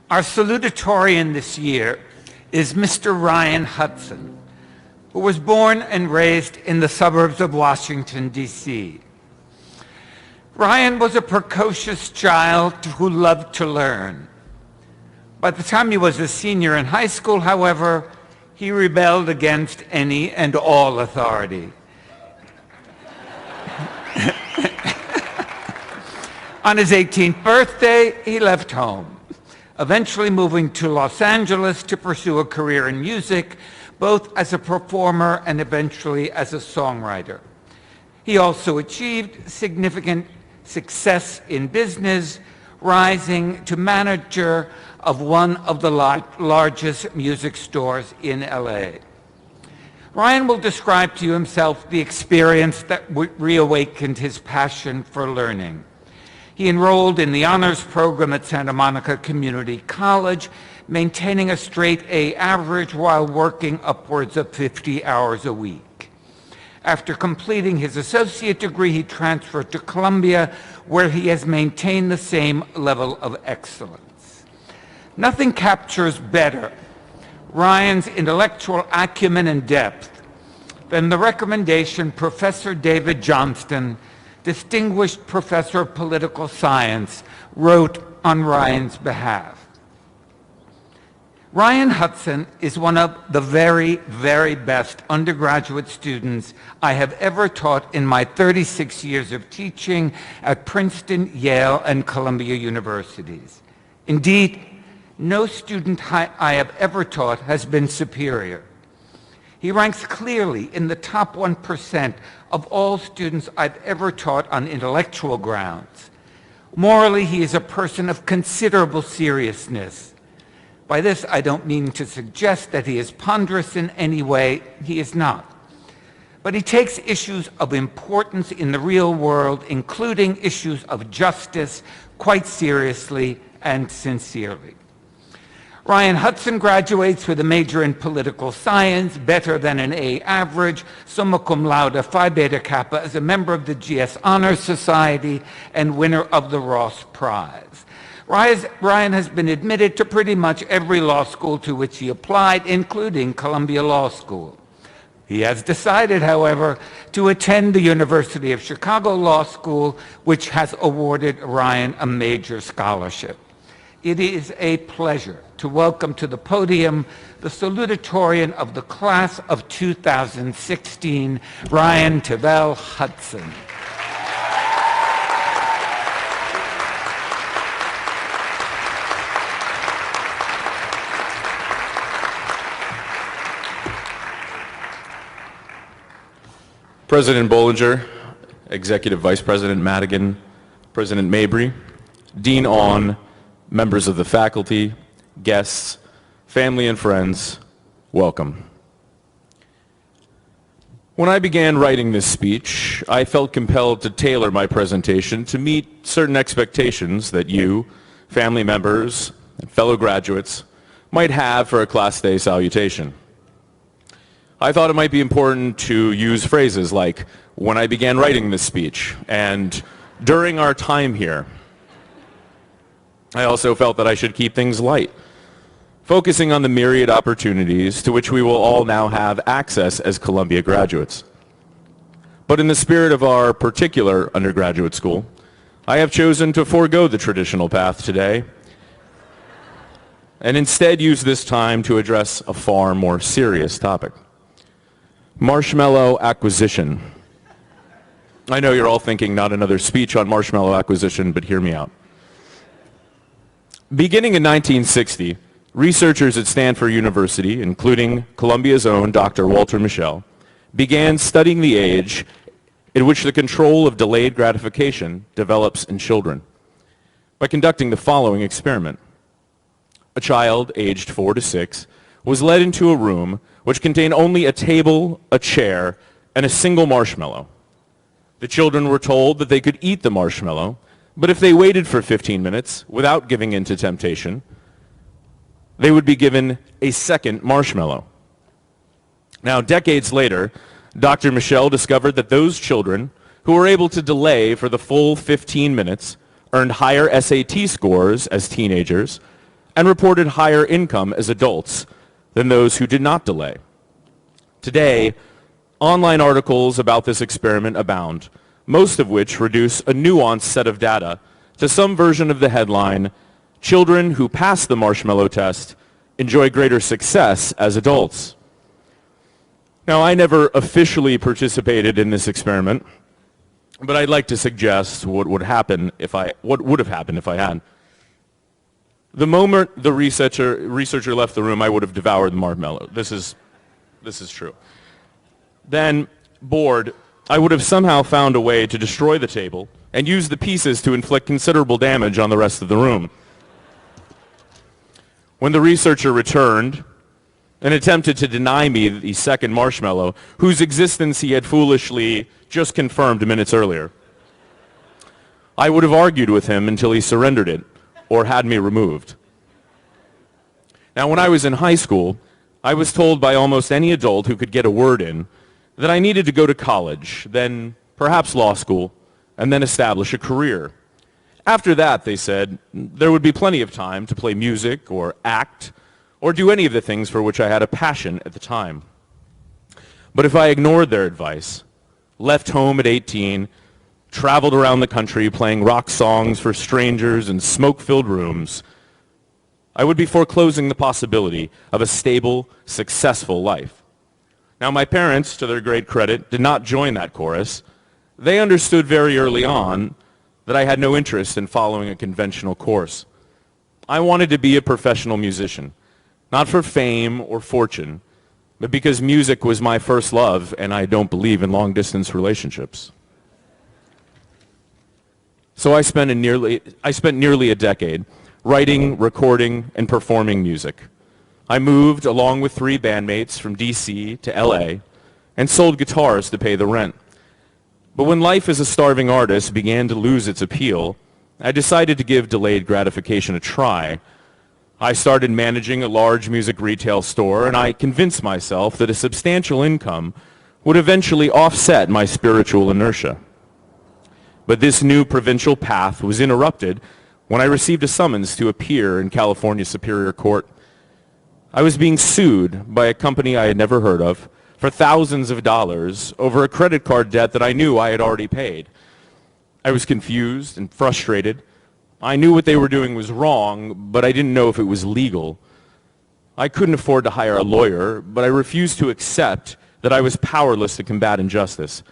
Our salutatorian this year is Mr. Ryan Hudson, who was born and raised in the suburbs of Washington, D.C. Ryan was a precocious child who loved to learn. By the time he was a senior in high school, however, he rebelled against any and all authority. On his 18th birthday, he left home, eventually moving to Los Angeles to pursue a career in music, both as a performer and eventually as a songwriter. He also achieved significant success in business, rising to manager of one of the largest music stores in LA. Ryan will describe to you himself the experience that reawakened his passion for learning. He enrolled in the honors program at Santa Monica Community College, maintaining a straight A average while working upwards of 50 hours a week. After completing his associate degree, he transferred to Columbia, where he has maintained the same level of excellence. Nothing captures better Ryan's intellectual acumen and depth than the recommendation Professor David Johnston, distinguished professor of political science, wrote on Ryan's behalf. Ryan Hudson is one of the very, very best undergraduate students I have ever taught in my 36 years of teaching at Princeton, Yale, and Columbia universities. Indeed, no student I have ever taught has been superior. He ranks clearly in the top 1% of all students I've ever taught on intellectual grounds. Morally, he is a person of considerable seriousness. By this, I don't mean to suggest that he is ponderous in any way. He is not. But he takes issues of importance in the real world, including issues of justice, quite seriously and sincerely. Ryan Hudson graduates with a major in political science, better than an A average, summa cum laude, Phi Beta Kappa, as a member of the GS Honor Society and winner of the Ross Prize. Ryan has been admitted to pretty much every law school to which he applied, including Columbia Law School. He has decided, however, to attend the University of Chicago Law School, which has awarded Ryan a major scholarship. It is a pleasure to welcome to the podium the salutatorian of the class of 2016, Ryan Tavel Hudson. President Bollinger, Executive Vice President Madigan, President Mabry, Dean Ahn, members of the faculty, guests, family and friends, welcome. When I began writing this speech, I felt compelled to tailor my presentation to meet certain expectations that you, family members, and fellow graduates might have for a Class Day salutation. I thought it might be important to use phrases like, when I began writing this speech, and during our time here. I also felt that I should keep things light, focusing on the myriad opportunities to which we will all now have access as Columbia graduates. But in the spirit of our particular undergraduate school, I have chosen to forego the traditional path today and instead use this time to address a far more serious topic. Marshmallow acquisition. I know you're all thinking not another speech on marshmallow acquisition, but hear me out. Beginning in 1960, researchers at Stanford University, including Columbia's own Dr. Walter Mischel, began studying the age in which the control of delayed gratification develops in children by conducting the following experiment. A child aged 4 to 6 was led into a room which contained only a table, a chair, and a single marshmallow. The children were told that they could eat the marshmallow, but if they waited for 15 minutes without giving in to temptation, they would be given a second marshmallow. Now, decades later, Dr. Mischel discovered that those children who were able to delay for the full 15 minutes earned higher SAT scores as teenagers and reported higher income as adults than those who did not delay. Today, online articles about this experiment abound, most of which reduce a nuanced set of data to some version of the headline, "Children who pass the marshmallow test enjoy greater success as adults." Now, I never officially participated in this experiment, but I'd like to suggest what would have happened if I had. The moment the researcher left the room, I would have devoured the marshmallow. This is true. Then, bored, I would have somehow found a way to destroy the table and use the pieces to inflict considerable damage on the rest of the room. When the researcher returned and attempted to deny me the second marshmallow, whose existence he had foolishly just confirmed minutes earlier, I would have argued with him until he surrendered it or had me removed. Now, when I was in high school, I was told by almost any adult who could get a word in that I needed to go to college, then perhaps law school, and then establish a career. After that, they said, there would be plenty of time to play music or act or do any of the things for which I had a passion at the time. But if I ignored their advice, left home at 18, traveled around the country playing rock songs for strangers in smoke-filled rooms, I would be foreclosing the possibility of a stable, successful life. Now, my parents, to their great credit, did not join that chorus. They understood very early on that I had no interest in following a conventional course. I wanted to be a professional musician, not for fame or fortune, but because music was my first love, and I don't believe in long-distance relationships. So I spent nearly a decade writing, recording, and performing music. I moved, along with 3 bandmates, from D.C. to L.A. and sold guitars to pay the rent. But when life as a starving artist began to lose its appeal, I decided to give delayed gratification a try. I started managing a large music retail store, and I convinced myself that a substantial income would eventually offset my spiritual inertia. But this new provincial path was interrupted when I received a summons to appear in California Superior Court. I was being sued by a company I had never heard of for thousands of dollars over a credit card debt that I knew I had already paid. I was confused and frustrated. I knew what they were doing was wrong, but I didn't know if it was legal. I couldn't afford to hire a lawyer, but I refused to accept that I was powerless to combat injustice.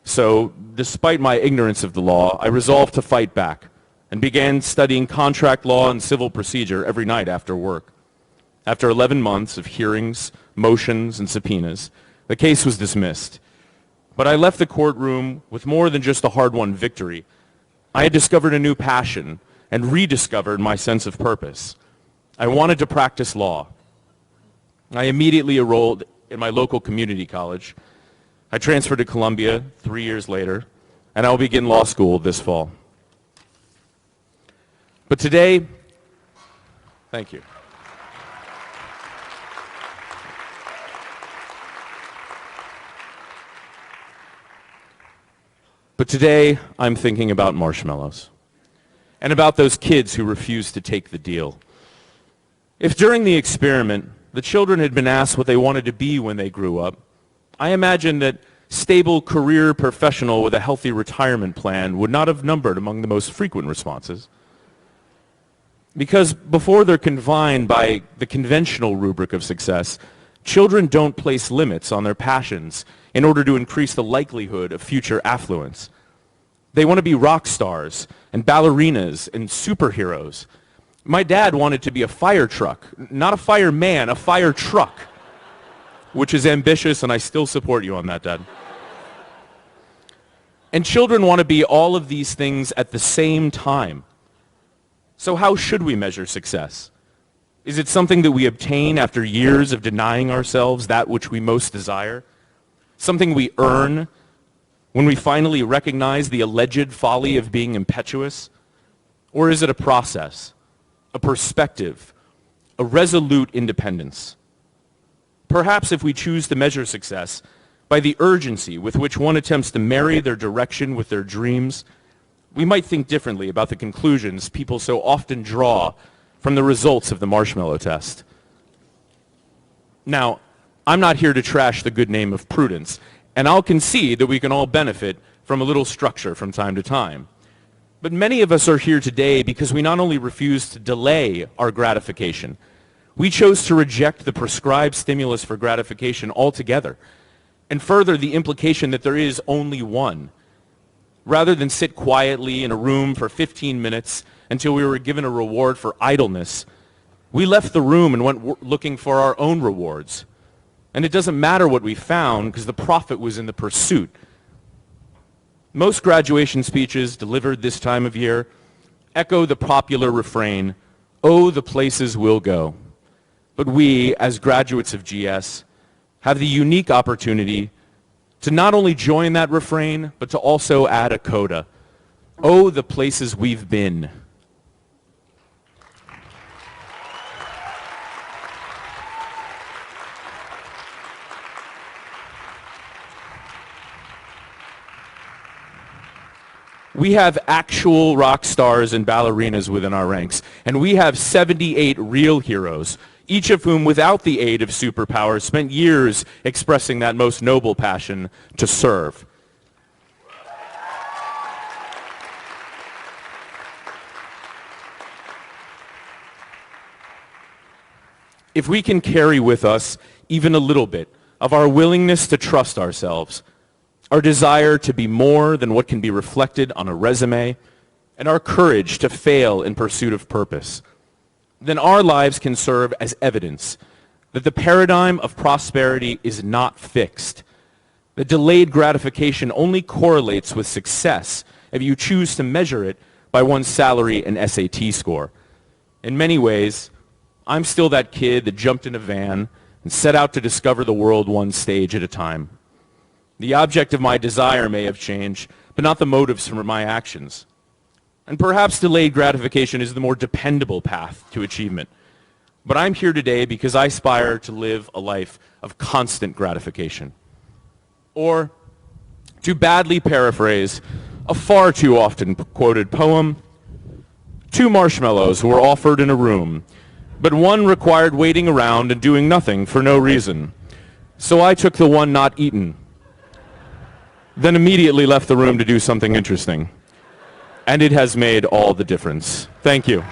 So, despite my ignorance of the law, I resolved to fight back and began studying contract law and civil procedure every night after work. After 11 months of hearings, motions, and subpoenas, the case was dismissed. But I left the courtroom with more than just a hard-won victory. I had discovered a new passion and rediscovered my sense of purpose. I wanted to practice law. I immediately enrolled in my local community college. I transferred to Columbia 3 years later, and I'll begin law school this fall. But today, thank you. But today, I'm thinking about marshmallows and about those kids who refused to take the deal. If during the experiment, the children had been asked what they wanted to be when they grew up, I imagine that stable career professional with a healthy retirement plan would not have numbered among the most frequent responses. Because before they're confined by the conventional rubric of success, children don't place limits on their passions in order to increase the likelihood of future affluence. They want to be rock stars and ballerinas and superheroes. My dad wanted to be a fire truck, not a fireman, a fire truck, which is ambitious, and I still support you on that, Dad. And children want to be all of these things at the same time. So how should we measure success? Is it something that we obtain after years of denying ourselves that which we most desire? Something we earn when we finally recognize the alleged folly of being impetuous? Or is it a process, a perspective, a resolute independence? Perhaps if we choose to measure success by the urgency with which one attempts to marry their direction with their dreams, we might think differently about the conclusions people so often draw from the results of the marshmallow test. Now, I'm not here to trash the good name of prudence, and I'll concede that we can all benefit from a little structure from time to time. But many of us are here today because we not only refuse to delay our gratification, we chose to reject the prescribed stimulus for gratification altogether, and further the implication that there is only one. Rather than sit quietly in a room for 15 minutes until we were given a reward for idleness, we left the room and went looking for our own rewards. And it doesn't matter what we found because the profit was in the pursuit. Most graduation speeches delivered this time of year echo the popular refrain, "Oh, the places we'll go." But we, as graduates of GS, have the unique opportunity to not only join that refrain, but to also add a coda. Oh, the places we've been. We have actual rock stars and ballerinas within our ranks, and we have 78 real heroes, each of whom, without the aid of superpowers, spent years expressing that most noble passion to serve. If we can carry with us even a little bit of our willingness to trust ourselves, our desire to be more than what can be reflected on a resume, and our courage to fail in pursuit of purpose, then our lives can serve as evidence that the paradigm of prosperity is not fixed. The delayed gratification only correlates with success if you choose to measure it by one's salary and SAT score. In many ways, I'm still that kid that jumped in a van and set out to discover the world one stage at a time. The object of my desire may have changed, but not the motives for my actions. And perhaps delayed gratification is the more dependable path to achievement. But I'm here today because I aspire to live a life of constant gratification. Or, to badly paraphrase a far too often quoted poem, 2 marshmallows were offered in a room, but one required waiting around and doing nothing for no reason. So I took the one not eaten, then immediately left the room to do something interesting. And it has made all the difference. Thank you.